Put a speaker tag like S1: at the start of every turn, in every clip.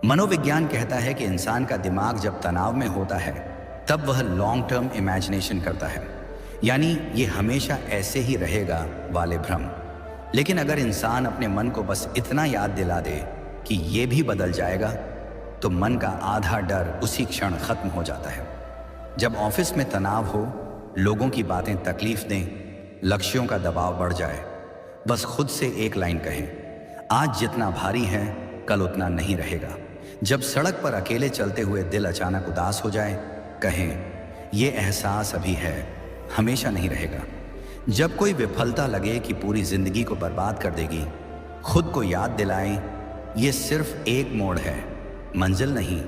S1: मनोविज्ञान कहता है कि इंसान का दिमाग जब तनाव में होता है तब वह लॉन्ग टर्म इमेजिनेशन करता है, यानी ये हमेशा ऐसे ही रहेगा वाले भ्रम। लेकिन अगर इंसान अपने मन को बस इतना याद दिला दे कि ये भी बदल जाएगा, तो मन का आधा डर उसी क्षण खत्म हो जाता है। जब ऑफिस में तनाव हो, लोगों की बातें तकलीफ दें, लक्ष्यों का दबाव बढ़ जाए, बस खुद से एक लाइन कहें, आज जितना भारी है कल उतना नहीं रहेगा। जब सड़क पर अकेले चलते हुए दिल अचानक उदास हो जाए, कहें, ये एहसास अभी है, हमेशा नहीं रहेगा। जब कोई विफलता लगे कि पूरी जिंदगी को बर्बाद कर देगी, खुद को याद दिलाएं, ये सिर्फ एक मोड़ है, मंजिल नहीं।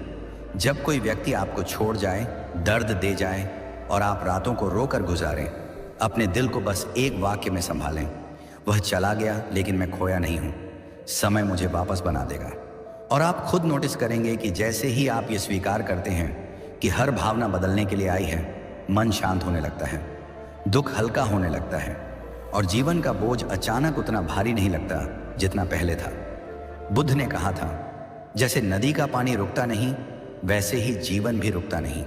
S1: जब कोई व्यक्ति आपको छोड़ जाए, दर्द दे जाए और आप रातों को रोकर गुजारें, अपने दिल को बस एक वाक्य में संभालें, वह चला गया लेकिन मैं खोया नहीं हूँ, समय मुझे वापस बना देगा। और आप खुद नोटिस करेंगे कि जैसे ही आप ये स्वीकार करते हैं कि हर भावना बदलने के लिए आई है, मन शांत होने लगता है, दुख हल्का होने लगता है और जीवन का बोझ अचानक उतना भारी नहीं लगता जितना पहले था। बुद्ध ने कहा था, जैसे नदी का पानी रुकता नहीं, वैसे ही जीवन भी रुकता नहीं।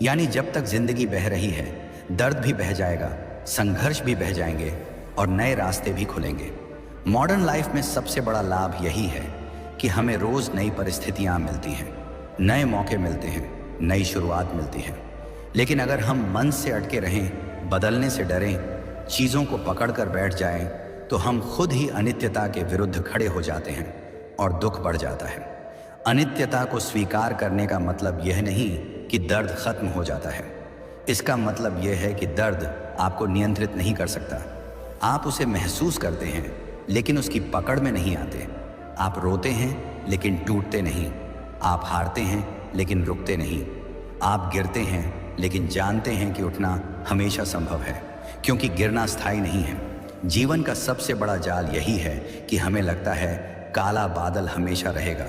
S1: यानी जब तक जिंदगी बह रही है, दर्द भी बह जाएगा, संघर्ष भी बह जाएंगे और नए रास्ते भी खुलेंगे। मॉडर्न लाइफ में सबसे बड़ा लाभ यही है कि हमें रोज नई परिस्थितियां मिलती हैं, नए मौके मिलते हैं, नई शुरुआत मिलती है। लेकिन अगर हम मन से अटके रहें, बदलने से डरें, चीज़ों को पकड़ कर बैठ जाएं, तो हम खुद ही अनित्यता के विरुद्ध खड़े हो जाते हैं और दुख बढ़ जाता है। अनित्यता को स्वीकार करने का मतलब यह नहीं कि दर्द खत्म हो जाता है। इसका मतलब यह है कि दर्द आपको नियंत्रित नहीं कर सकता। आप उसे महसूस करते हैं लेकिन उसकी पकड़ में नहीं आते। आप रोते हैं लेकिन टूटते नहीं। आप हारते हैं लेकिन रुकते नहीं। आप गिरते हैं लेकिन जानते हैं कि उठना हमेशा संभव है, क्योंकि गिरना स्थायी नहीं है। जीवन का सबसे बड़ा जाल यही है कि हमें लगता है काला बादल हमेशा रहेगा,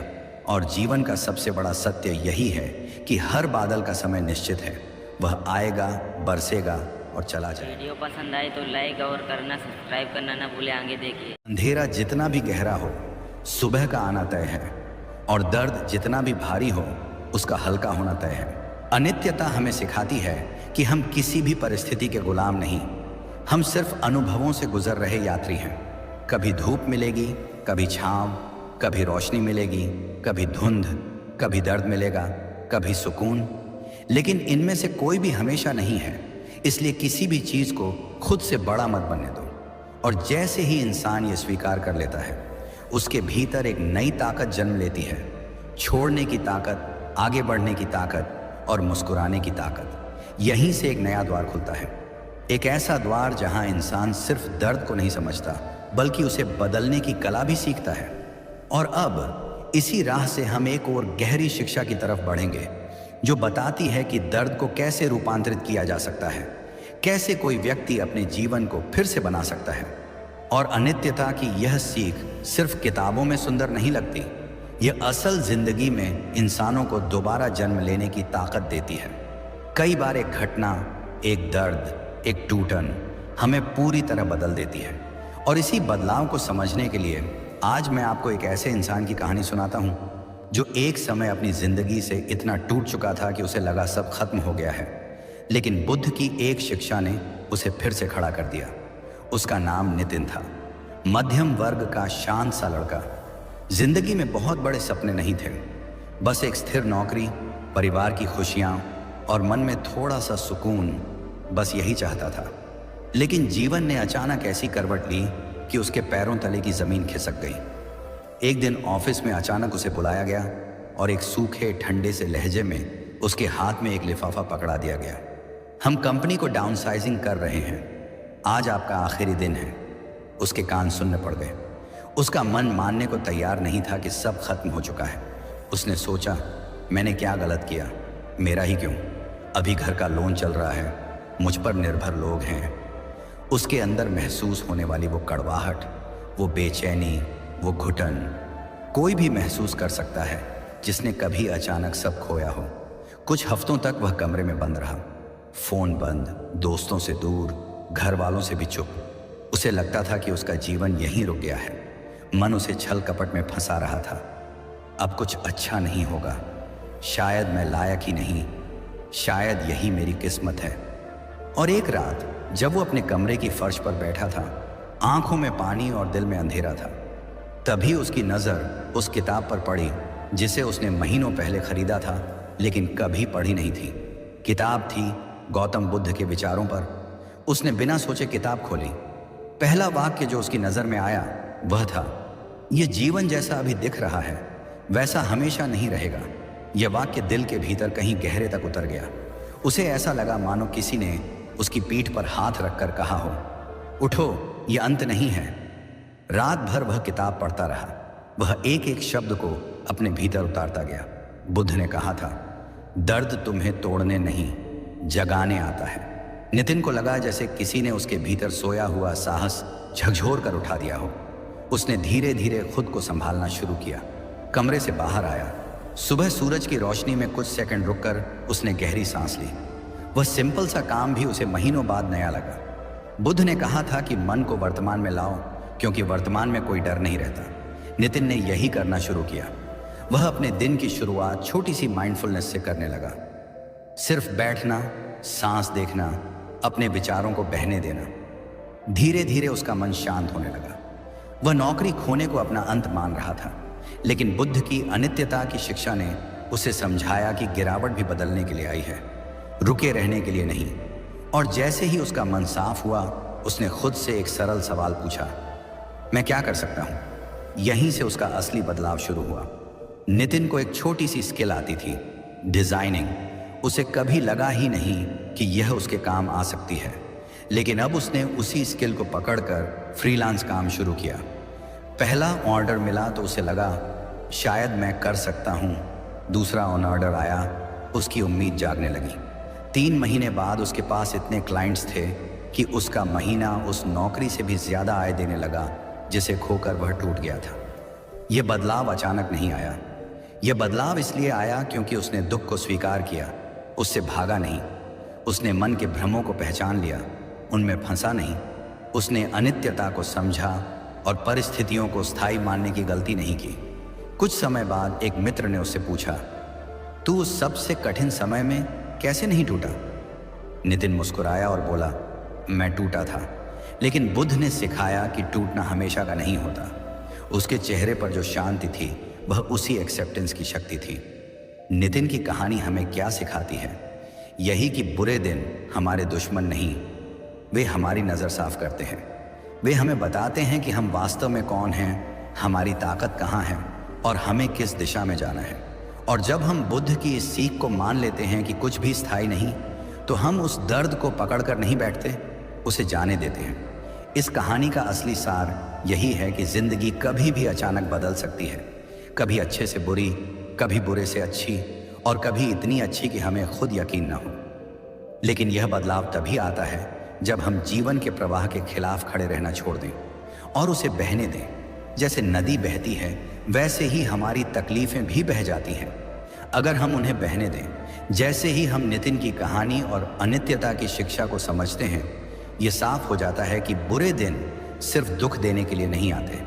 S1: और जीवन का सबसे बड़ा सत्य यही है कि हर बादल का समय निश्चित है, वह आएगा, बरसेगा और चला जाएगा।
S2: वीडियो पसंद आए तो लाइक और करना, सब्सक्राइब करना ना भूले। आगे देखिए।
S1: अंधेरा जितना भी गहरा हो, सुबह का आना तय है, और दर्द जितना भी भारी हो, उसका हल्का होना तय है। अनित्यता हमें सिखाती है कि हम किसी भी परिस्थिति के गुलाम नहीं, हम सिर्फ अनुभवों से गुजर रहे यात्री हैं। कभी धूप मिलेगी, कभी छांव, कभी रोशनी मिलेगी, कभी धुंध, कभी दर्द मिलेगा, कभी सुकून, लेकिन इनमें से कोई भी हमेशा नहीं है। इसलिए किसी भी चीज को खुद से बड़ा मत बनने दो। और जैसे ही इंसान ये स्वीकार कर लेता है, उसके भीतर एक नई ताकत जन्म लेती है, छोड़ने की ताकत, आगे बढ़ने की ताकत और मुस्कुराने की ताकत। यहीं से एक नया द्वार खुलता है, एक ऐसा द्वार जहां इंसान सिर्फ दर्द को नहीं समझता, बल्कि उसे बदलने की कला भी सीखता है। और अब इसी राह से हम एक और गहरी शिक्षा की तरफ बढ़ेंगे, जो बताती है कि दर्द को कैसे रूपांतरित किया जा सकता है, कैसे कोई व्यक्ति अपने जीवन को फिर से बना सकता है। और अनित्यता की यह सीख सिर्फ किताबों में सुंदर नहीं लगती, यह असल जिंदगी में इंसानों को दोबारा जन्म लेने की ताकत देती है। कई बार एक घटना, एक दर्द, एक टूटन हमें पूरी तरह बदल देती है। और इसी बदलाव को समझने के लिए आज मैं आपको एक ऐसे इंसान की कहानी सुनाता हूं, जो एक समय अपनी जिंदगी से इतना टूट चुका था कि उसे लगा सब खत्म हो गया है, लेकिन बुद्ध की एक शिक्षा ने उसे फिर से खड़ा कर दिया। उसका नाम नितिन था, मध्यम वर्ग का शांत सा लड़का। जिंदगी में बहुत बड़े सपने नहीं थे, बस एक स्थिर नौकरी, परिवार की खुशियां और मन में थोड़ा सा सुकून, बस यही चाहता था। लेकिन जीवन ने अचानक ऐसी करवट ली कि उसके पैरों तले की जमीन खिसक गई। एक दिन ऑफिस में अचानक उसे बुलाया गया और एक सूखे ठंडे से लहजे में उसके हाथ में एक लिफाफा पकड़ा दिया गया। हम कंपनी को डाउनसाइजिंग कर रहे हैं, आज आपका आखिरी दिन है। उसके कान सुनने पड़ गए। उसका मन मानने को तैयार नहीं था कि सब खत्म हो चुका है। उसने सोचा, मैंने क्या गलत किया, मेरा ही क्यों, अभी घर का लोन चल रहा है, मुझ पर निर्भर लोग हैं। उसके अंदर महसूस होने वाली वो कड़वाहट, वो बेचैनी, वो घुटन कोई भी महसूस कर सकता है जिसने कभी अचानक सब खोया हो। कुछ हफ्तों तक वह कमरे में बंद रहा, फोन बंद, दोस्तों से दूर, घर वालों से भी चुप। उसे लगता था कि उसका जीवन यहीं रुक गया है। मन उसे छल कपट में फंसा रहा था। अब कुछ अच्छा नहीं होगा, शायद मैं लायक ही नहीं, शायद यही मेरी किस्मत है। और एक रात जब वो अपने कमरे की फर्श पर बैठा था, आंखों में पानी और दिल में अंधेरा था, तभी उसकी नज़र उस किताब पर पड़ी जिसे उसने महीनों पहले खरीदा था लेकिन कभी पढ़ी नहीं थी। किताब थी गौतम बुद्ध के विचारों पर। उसने बिना सोचे किताब खोली। पहला वाक्य जो उसकी नज़र में आया वह था, यह जीवन जैसा अभी दिख रहा है वैसा हमेशा नहीं रहेगा। यह वाक्य दिल के भीतर कहीं गहरे तक उतर गया। उसे ऐसा लगा मानो किसी ने उसकी पीठ पर हाथ रखकर कहा हो, उठो, यह अंत नहीं है। रात भर वह किताब पढ़ता रहा। वह एक एक शब्द को अपने भीतर उतारता गया। बुद्ध ने कहा था, दर्द तुम्हें तोड़ने नहीं जगाने आता है। नितिन को लगा जैसे किसी ने उसके भीतर सोया हुआ साहस झकझोर कर उठा दिया हो। उसने धीरे धीरे खुद को संभालना शुरू किया। कमरे से बाहर आया। सुबह सूरज की रोशनी में कुछ सेकंड रुककर उसने गहरी सांस ली। वह सिंपल सा काम भी उसे महीनों बाद नया लगा। बुद्ध ने कहा था कि मन को वर्तमान में लाओ क्योंकि वर्तमान में कोई डर नहीं रहता। नितिन ने यही करना शुरू किया। वह अपने दिन की शुरुआत छोटी सी माइंडफुलनेस से करने लगा। सिर्फ बैठना, सांस देखना, अपने विचारों को बहने देना। धीरे धीरे उसका मन शांत होने लगा। वह नौकरी खोने को अपना अंत मान रहा था, लेकिन बुद्ध की अनित्यता की शिक्षा ने उसे समझाया कि गिरावट भी बदलने के लिए आई है, रुके रहने के लिए नहीं। और जैसे ही उसका मन साफ हुआ, उसने खुद से एक सरल सवाल पूछा, मैं क्या कर सकता हूँ? यहीं से उसका असली बदलाव शुरू हुआ। नितिन को एक छोटी सी स्किल आती थी, डिजाइनिंग। उसे कभी लगा ही नहीं कि यह उसके काम आ सकती है, लेकिन अब उसने उसी स्किल को पकड़कर फ्रीलांस काम शुरू किया। पहला ऑर्डर मिला तो उसे लगा शायद मैं कर सकता हूँ। दूसरा ऑर्डर आया, उसकी उम्मीद जागने लगी। 3 महीने बाद उसके पास इतने क्लाइंट्स थे कि उसका महीना उस नौकरी से भी ज़्यादा आय देने लगा जिसे खोकर वह टूट गया था। यह बदलाव अचानक नहीं आया। यह बदलाव इसलिए आया क्योंकि उसने दुख को स्वीकार किया, उससे भागा नहीं। उसने मन के भ्रमों को पहचान लिया, उनमें फंसा नहीं। उसने अनित्यता को समझा और परिस्थितियों को स्थायी मानने की गलती नहीं की। कुछ समय बाद एक मित्र ने उससे पूछा, तू उस सबसे कठिन समय में कैसे नहीं टूटा? नितिन मुस्कुराया और बोला, मैं टूटा था, लेकिन बुद्ध ने सिखाया कि टूटना हमेशा का नहीं होता। उसके चेहरे पर जो शांति थी वह उसी एक्सेप्टेंस की शक्ति थी। नितिन की कहानी हमें क्या सिखाती है? यही कि बुरे दिन हमारे दुश्मन नहीं, वे हमारी नज़र साफ करते हैं। वे हमें बताते हैं कि हम वास्तव में कौन हैं, हमारी ताकत कहाँ है और हमें किस दिशा में जाना है। और जब हम बुद्ध की इस सीख को मान लेते हैं कि कुछ भी स्थायी नहीं, तो हम उस दर्द को पकड़कर नहीं बैठते, उसे जाने देते हैं। इस कहानी का असली सार यही है कि जिंदगी कभी भी अचानक बदल सकती है, कभी अच्छे से बुरी, कभी बुरे से अच्छी, और कभी इतनी अच्छी कि हमें खुद यकीन न हो। लेकिन यह बदलाव तभी आता है जब हम जीवन के प्रवाह के खिलाफ खड़े रहना छोड़ दें और उसे बहने दें। जैसे नदी बहती है, वैसे ही हमारी तकलीफें भी बह जाती हैं अगर हम उन्हें बहने दें। जैसे ही हम नितिन की कहानी और अनित्यता की शिक्षा को समझते हैं, ये साफ हो जाता है कि बुरे दिन सिर्फ दुख देने के लिए नहीं आते,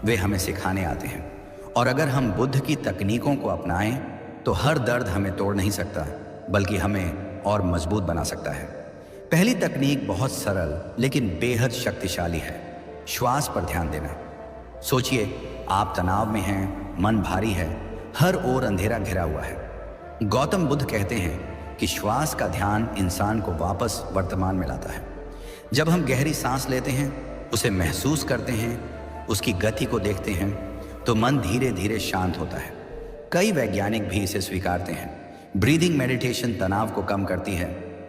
S1: वे हमें सिखाने आते हैं। और अगर हम बुद्ध की तकनीकों को अपनाएं तो हर दर्द हमें तोड़ नहीं सकता, बल्कि हमें और मजबूत बना सकता है। पहली तकनीक बहुत सरल लेकिन बेहद शक्तिशाली है, श्वास पर ध्यान देना। सोचिए, आप तनाव में हैं, मन भारी है, हर ओर अंधेरा घिरा हुआ है। गौतम बुद्ध कहते हैं कि श्वास का ध्यान इंसान को वापस वर्तमान में लाता है। जब हम गहरी सांस लेते हैं, उसे महसूस करते हैं, उसकी गति को देखते हैं, तो मन धीरे धीरे शांत होता है। कई वैज्ञानिक भी इसे स्वीकारते हैं। ब्रीदिंग मेडिटेशन तनाव को कम करती है,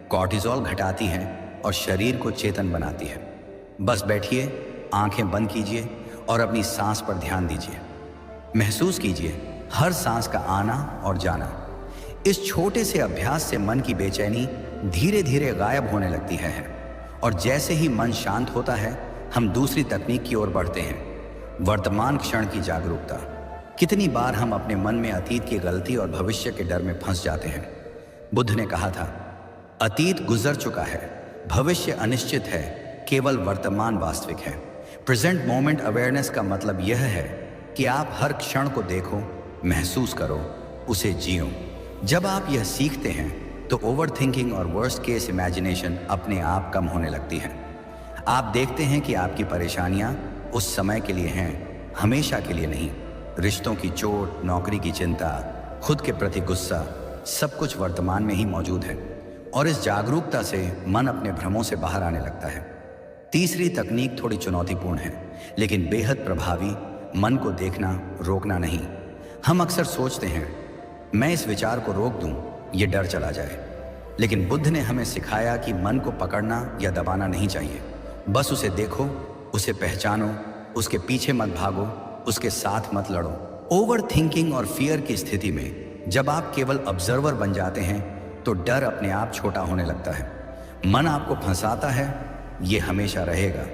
S1: कॉर्टिसोल घटाती है और शरीर को चेतन बनाती है। बस बैठिए, आंखें बंद कीजिए और अपनी सांस पर ध्यान दीजिए। महसूस कीजिए हर सांस का आना और जाना। इस छोटे से अभ्यास से मन की बेचैनी धीरे धीरे गायब होने लगती है और जैसे ही मन शांत होता है, हम दूसरी तकनीक की ओर बढ़ते हैं, वर्तमान क्षण की जागरूकता। कितनी बार हम अपने मन में अतीत की गलती और भविष्य के डर में फंस जाते हैं। बुद्ध ने कहा था, अतीत गुजर चुका है, भविष्य अनिश्चित है, केवल वर्तमान वास्तविक है। प्रेजेंट मोमेंट अवेयरनेस का मतलब यह है कि आप हर क्षण को देखो, महसूस करो, उसे जियो। जब आप यह सीखते हैं तो ओवर थिंकिंग और वर्स्ट केस इमेजिनेशन अपने आप कम होने लगती है। आप देखते हैं कि आपकी परेशानियां उस समय के लिए हैं, हमेशा के लिए नहीं। रिश्तों की चोट, नौकरी की चिंता, खुद के प्रति गुस्सा, सब कुछ वर्तमान में ही मौजूद है और इस जागरूकता से मन अपने भ्रमों से बाहर आने लगता है। तीसरी तकनीक थोड़ी चुनौतीपूर्ण है लेकिन बेहद प्रभावी। मन को देखना, रोकना नहीं। हम अक्सर सोचते हैं मैं इस विचार को रोक दूं, ये डर चला जाए। लेकिन बुद्ध ने हमें सिखाया कि मन को पकड़ना या दबाना नहीं चाहिए। बस उसे देखो, उसे पहचानो, उसके पीछे मत भागो, उसके साथ मत लड़ो। ओवर थिंकिंग और फियर की स्थिति में जब आप केवल ऑब्जर्वर बन जाते हैं तो डर अपने आप छोटा होने लगता है। मन आपको फंसाता है, ये हमेशा रहेगा।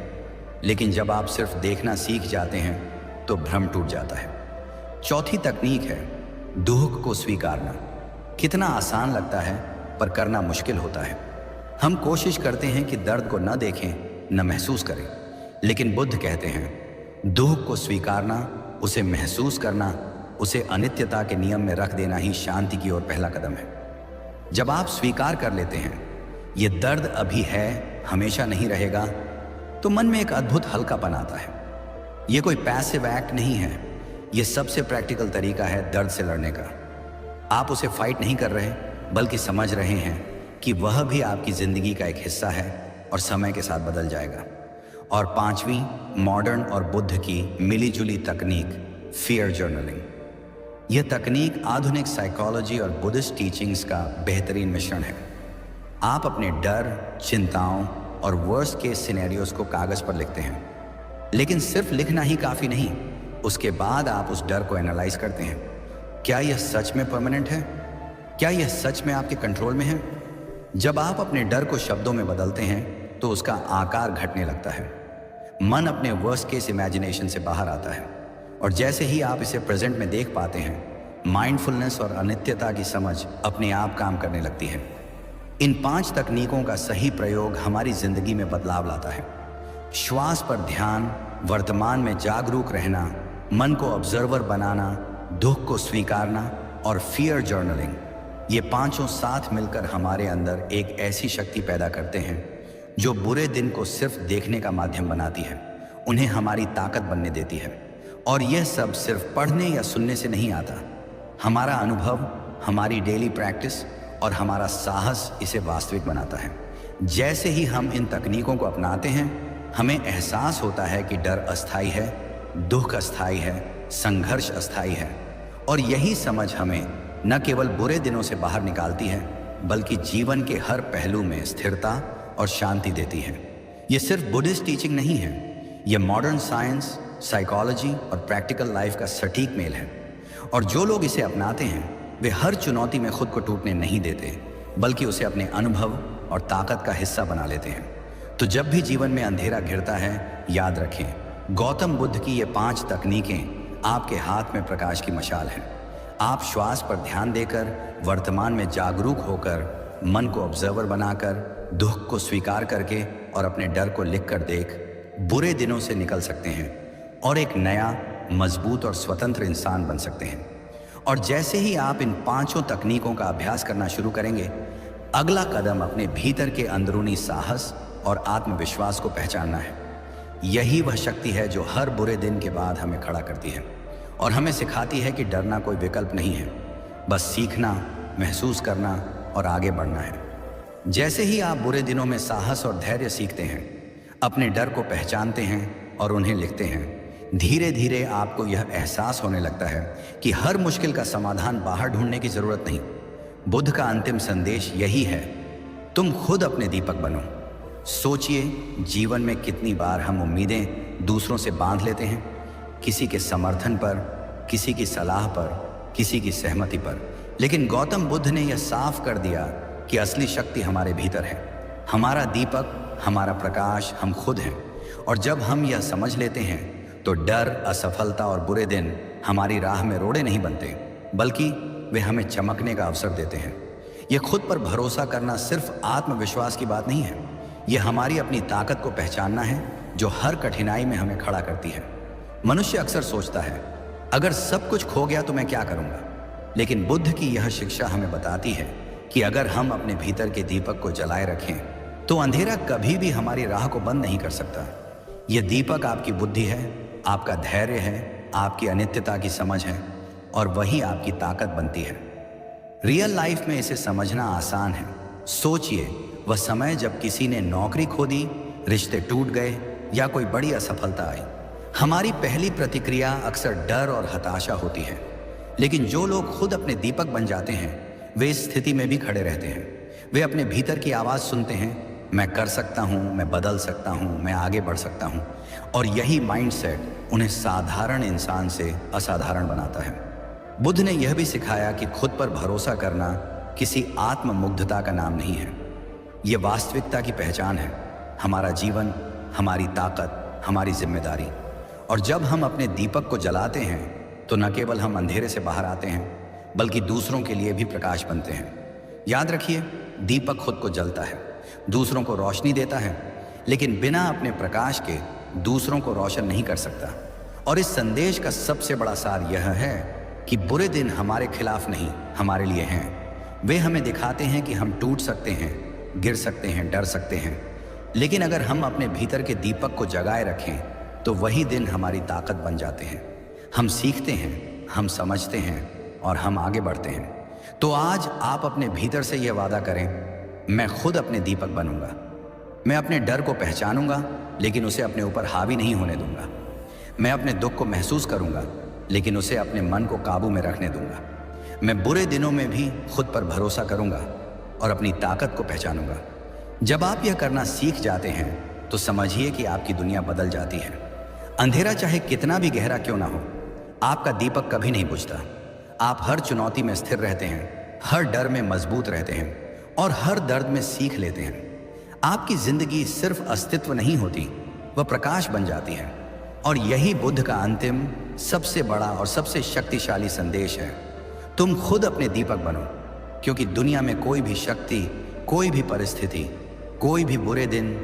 S1: लेकिन जब आप सिर्फ देखना सीख जाते हैं तो भ्रम टूट जाता है। चौथी तकनीक है दुख को स्वीकारना। कितना आसान लगता है पर करना मुश्किल होता है। हम कोशिश करते हैं कि दर्द को न देखें, न महसूस करें। लेकिन बुद्ध कहते हैं दुख को स्वीकारना, उसे महसूस करना, उसे अनित्यता के नियम में रख देना ही शांति की ओर पहला कदम है। जब आप स्वीकार कर लेते हैं ये दर्द अभी है, हमेशा नहीं रहेगा, तो मन में एक अद्भुत हल्कापन आता है। ये कोई पैसिव एक्ट नहीं है, ये सबसे प्रैक्टिकल तरीका है दर्द से लड़ने का। आप उसे फाइट नहीं कर रहे बल्कि समझ रहे हैं कि वह भी आपकी जिंदगी का एक हिस्सा है और समय के साथ बदल जाएगा। और पांचवी, मॉडर्न और बुद्ध की मिलीजुली तकनीक, फियर जर्नलिंग। यह तकनीक आधुनिक साइकोलॉजी और बुद्धिस्ट टीचिंग्स का बेहतरीन मिश्रण है। आप अपने डर, चिंताओं और वर्स्ट केस सिनेरियोस को कागज पर लिखते हैं। लेकिन सिर्फ लिखना ही काफ़ी नहीं, उसके बाद आप उस डर को एनालाइज करते हैं। क्या यह सच में परमानेंट है? क्या यह सच में आपके कंट्रोल में है? जब आप अपने डर को शब्दों में बदलते हैं तो उसका आकार घटने लगता है। मन अपने वर्स्ट केस इमेजिनेशन से बाहर आता है और जैसे ही आप इसे प्रेजेंट में देख पाते हैं, माइंडफुलनेस और अनित्यता की समझ अपने आप काम करने लगती है। इन 5 तकनीकों का सही प्रयोग हमारी जिंदगी में बदलाव लाता है। श्वास पर ध्यान, वर्तमान में जागरूक रहना, मन को ऑब्जर्वर बनाना, दुख को स्वीकारना और फियर जर्नलिंग, ये पांचों साथ मिलकर हमारे अंदर एक ऐसी शक्ति पैदा करते हैं जो बुरे दिन को सिर्फ देखने का माध्यम बनाती है, उन्हें हमारी ताकत बनने देती है। और यह सब सिर्फ पढ़ने या सुनने से नहीं आता। हमारा अनुभव, हमारी डेली प्रैक्टिस और हमारा साहस इसे वास्तविक बनाता है। जैसे ही हम इन तकनीकों को अपनाते हैं, हमें एहसास होता है कि डर अस्थायी है, दुख अस्थायी है, संघर्ष अस्थायी है। और यही समझ हमें न केवल बुरे दिनों से बाहर निकालती है बल्कि जीवन के हर पहलू में स्थिरता और शांति देती है। ये सिर्फ बुद्धिस्ट टीचिंग नहीं है, ये मॉडर्न साइंस, साइकोलॉजी और प्रैक्टिकल लाइफ का सटीक मेल है। और जो लोग इसे अपनाते हैं वे हर चुनौती में खुद को टूटने नहीं देते बल्कि उसे अपने अनुभव और ताकत का हिस्सा बना लेते हैं। तो जब भी जीवन में अंधेरा घिरता है, याद रखें गौतम बुद्ध की ये 5 तकनीकें आपके हाथ में प्रकाश की मशाल हैं। आप श्वास पर ध्यान देकर, वर्तमान में जागरूक होकर, मन को ऑब्जर्वर बनाकर, दुख को स्वीकार करके और अपने डर को लिख कर देख बुरे दिनों से निकल सकते हैं और एक नया, मजबूत और स्वतंत्र इंसान बन सकते हैं। और जैसे ही आप इन 5 तकनीकों का अभ्यास करना शुरू करेंगे, अगला कदम अपने भीतर के अंदरूनी साहस और आत्मविश्वास को पहचानना है। यही वह शक्ति है जो हर बुरे दिन के बाद हमें खड़ा करती है और हमें सिखाती है कि डरना कोई विकल्प नहीं है, बस सीखना, महसूस करना और आगे बढ़ना है। जैसे ही आप बुरे दिनों में साहस और धैर्य सीखते हैं, अपने डर को पहचानते हैं और उन्हें लिखते हैं, धीरे धीरे आपको यह एहसास होने लगता है कि हर मुश्किल का समाधान बाहर ढूंढने की जरूरत नहीं। बुद्ध का अंतिम संदेश यही है, तुम खुद अपने दीपक बनो। सोचिए, जीवन में कितनी बार हम उम्मीदें दूसरों से बांध लेते हैं, किसी के समर्थन पर, किसी की सलाह पर, किसी की सहमति पर। लेकिन गौतम बुद्ध ने यह साफ कर दिया कि असली शक्ति हमारे भीतर है। हमारा दीपक, हमारा प्रकाश हम खुद हैं। और जब हम यह समझ लेते हैं तो डर, असफलता और बुरे दिन हमारी राह में रोड़े नहीं बनते बल्कि वे हमें चमकने का अवसर देते हैं। यह खुद पर भरोसा करना सिर्फ आत्मविश्वास की बात नहीं है, यह हमारी अपनी ताकत को पहचानना है जो हर कठिनाई में हमें खड़ा करती है। मनुष्य अक्सर सोचता है अगर सब कुछ खो गया तो मैं क्या करूंगा? लेकिन बुद्ध की यह शिक्षा हमें बताती है कि अगर हम अपने भीतर के दीपक को जलाए रखें तो अंधेरा कभी भी हमारी राह को बंद नहीं कर सकता। यह दीपक आपकी बुद्धि है, आपका धैर्य है, आपकी अनित्यता की समझ है, और वही आपकी ताकत बनती है। रियल लाइफ में इसे समझना आसान है। सोचिए, वह समय जब किसी ने नौकरी खो दी, रिश्ते टूट गए या कोई बड़ी असफलता आई। हमारी पहली प्रतिक्रिया अक्सर डर और हताशा होती है, लेकिन जो लोग खुद अपने दीपक बन जाते हैं वे इस स्थिति में भी खड़े रहते हैं। वे अपने भीतर की आवाज़ सुनते हैं, मैं कर सकता हूँ, मैं बदल सकता हूँ, मैं आगे बढ़ सकता हूँ। और यही माइंडसेट उन्हें साधारण इंसान से असाधारण बनाता है। बुद्ध ने यह भी सिखाया कि खुद पर भरोसा करना किसी आत्ममुग्धता का नाम नहीं है, यह वास्तविकता की पहचान है। हमारा जीवन, हमारी ताकत, हमारी जिम्मेदारी। और जब हम अपने दीपक को जलाते हैं तो न केवल हम अंधेरे से बाहर आते हैं बल्कि दूसरों के लिए भी प्रकाश बनते हैं। याद रखिए, दीपक खुद को जलता है, दूसरों को रोशनी देता है, लेकिन बिना अपने प्रकाश के दूसरों को रोशन नहीं कर सकता। और इस संदेश का सबसे बड़ा सार यह है कि बुरे दिन हमारे खिलाफ नहीं, हमारे लिए हैं। वे हमें दिखाते हैं कि हम टूट सकते हैं, गिर सकते हैं, डर सकते हैं, लेकिन अगर हम अपने भीतर के दीपक को जगाए रखें तो वही दिन हमारी ताकत बन जाते हैं। हम सीखते हैं, हम समझते हैं और हम आगे बढ़ते हैं। तो आज आप अपने भीतर से यह वादा करें, मैं खुद अपने दीपक बनूंगा। मैं अपने डर को पहचानूंगा लेकिन उसे अपने ऊपर हावी नहीं होने दूंगा। मैं अपने दुख को महसूस करूंगा लेकिन उसे अपने मन को काबू में रखने दूंगा। मैं बुरे दिनों में भी खुद पर भरोसा करूंगा और अपनी ताकत को पहचानूंगा। जब आप यह करना सीख जाते हैं तो समझिए कि आपकी दुनिया बदल जाती है। अंधेरा चाहे कितना भी गहरा क्यों ना हो, आपका दीपक कभी नहीं बुझता। आप हर चुनौती में स्थिर रहते हैं, हर डर में मजबूत रहते हैं और हर दर्द में सीख लेते हैं। आपकी जिंदगी सिर्फ अस्तित्व नहीं होती, वह प्रकाश बन जाती है। और यही बुद्ध का अंतिम, सबसे बड़ा और सबसे शक्तिशाली संदेश है। तुम खुद अपने दीपक बनो, क्योंकि दुनिया में कोई भी शक्ति, कोई भी परिस्थिति, कोई भी बुरे दिन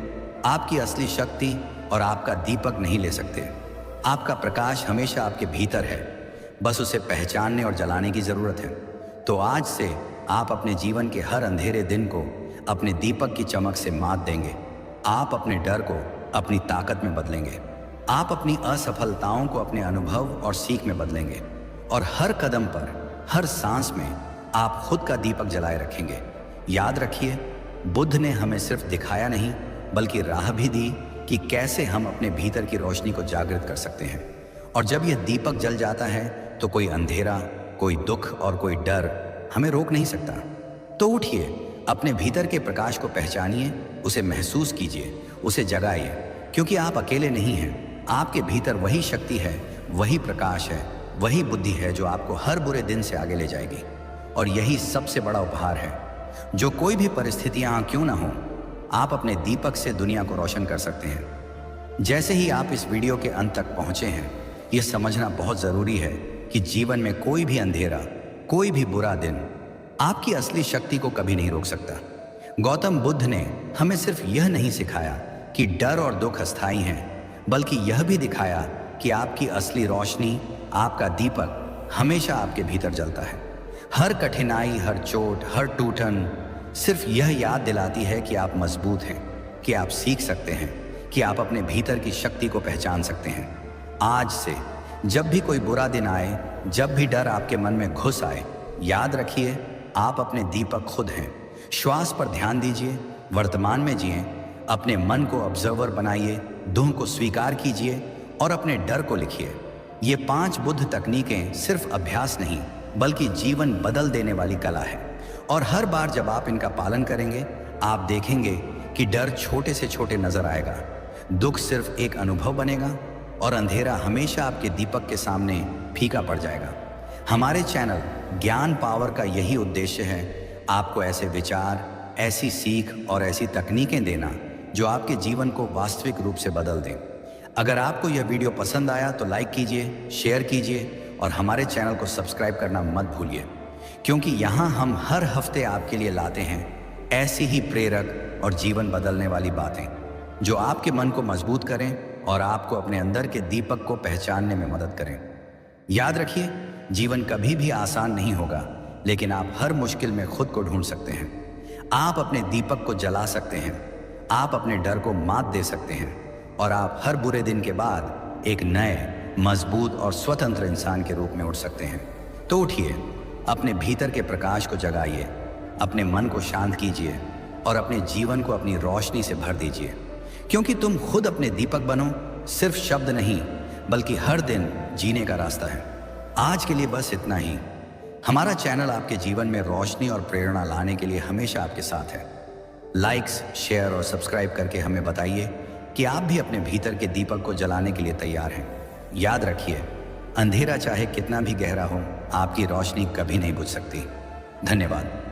S1: आपकी असली शक्ति और आपका दीपक नहीं ले सकते। आपका प्रकाश हमेशा आपके भीतर है, बस उसे पहचानने और जलाने की जरूरत है। तो आज से आप अपने जीवन के हर अंधेरे दिन को अपने दीपक की चमक से मात देंगे। आप अपने डर को अपनी ताकत में बदलेंगे। आप अपनी असफलताओं को अपने अनुभव और सीख में बदलेंगे। और हर कदम पर, हर सांस में आप खुद का दीपक जलाए रखेंगे। याद रखिए, बुद्ध ने हमें सिर्फ दिखाया नहीं बल्कि राह भी दी कि कैसे हम अपने भीतर की रोशनी को जागृत कर सकते हैं। और जब यह दीपक जल जाता है तो कोई अंधेरा, कोई दुख और कोई डर हमें रोक नहीं सकता। तो उठिए, अपने भीतर के प्रकाश को पहचानिए, उसे महसूस कीजिए, उसे जगाइए, क्योंकि आप अकेले नहीं हैं। आपके भीतर वही शक्ति है, वही प्रकाश है, वही बुद्धि है जो आपको हर बुरे दिन से आगे ले जाएगी। और यही सबसे बड़ा उपहार है। जो कोई भी परिस्थितियां क्यों ना हो, आप अपने दीपक से दुनिया को रोशन कर सकते हैं। जैसे ही आप इस वीडियो के अंत तक पहुंचे हैं, यह समझना बहुत जरूरी है कि जीवन में कोई भी अंधेरा, कोई भी बुरा दिन आपकी असली शक्ति को कभी नहीं रोक सकता। गौतम बुद्ध ने हमें सिर्फ यह नहीं सिखाया कि डर और दुख अस्थायी हैं, बल्कि यह भी दिखाया कि आपकी असली रोशनी, आपका दीपक हमेशा आपके भीतर जलता है। हर कठिनाई, हर चोट, हर टूटन सिर्फ यह याद दिलाती है कि आप मजबूत हैं, कि आप सीख सकते हैं, कि आप अपने भीतर की शक्ति को पहचान सकते हैं। आज से जब भी कोई बुरा दिन आए, जब भी डर आपके मन में घुस आए, याद रखिए आप अपने दीपक खुद हैं। श्वास पर ध्यान दीजिए, वर्तमान में जिएं, अपने मन को ऑब्जर्वर बनाइए, दुख को स्वीकार कीजिए और अपने डर को लिखिए। ये 5 बुद्ध तकनीकें सिर्फ अभ्यास नहीं बल्कि जीवन बदल देने वाली कला है। और हर बार जब आप इनका पालन करेंगे, आप देखेंगे कि डर छोटे से छोटे नजर आएगा, दुख सिर्फ एक अनुभव बनेगा और अंधेरा हमेशा आपके दीपक के सामने फीका पड़ जाएगा। हमारे चैनल ज्ञान पावर का यही उद्देश्य है, आपको ऐसे विचार, ऐसी सीख और ऐसी तकनीकें देना जो आपके जीवन को वास्तविक रूप से बदल दें। अगर आपको यह वीडियो पसंद आया तो लाइक कीजिए, शेयर कीजिए और हमारे चैनल को सब्सक्राइब करना मत भूलिए, क्योंकि यहाँ हम हर हफ्ते आपके लिए लाते हैं ऐसी ही प्रेरक और जीवन बदलने वाली बातें जो आपके मन को मजबूत करें और आपको अपने अंदर के दीपक को पहचानने में मदद करें। याद रखिए, जीवन कभी भी आसान नहीं होगा, लेकिन आप हर मुश्किल में खुद को ढूंढ सकते हैं। आप अपने दीपक को जला सकते हैं, आप अपने डर को मात दे सकते हैं और आप हर बुरे दिन के बाद एक नए, मजबूत और स्वतंत्र इंसान के रूप में उठ सकते हैं। तो उठिए, अपने भीतर के प्रकाश को जगाइए, अपने मन को शांत कीजिए और अपने जीवन को अपनी रोशनी से भर दीजिए, क्योंकि तुम खुद अपने दीपक बनो, सिर्फ शब्द नहीं बल्कि हर दिन जीने का रास्ता है। आज के लिए बस इतना ही। हमारा चैनल आपके जीवन में रोशनी और प्रेरणा लाने के लिए हमेशा आपके साथ है। लाइक्स, शेयर और सब्सक्राइब करके हमें बताइए कि आप भी अपने भीतर के दीपक को जलाने के लिए तैयार हैं। याद रखिए, अंधेरा चाहे कितना भी गहरा हो, आपकी रोशनी कभी नहीं बुझ सकती। धन्यवाद।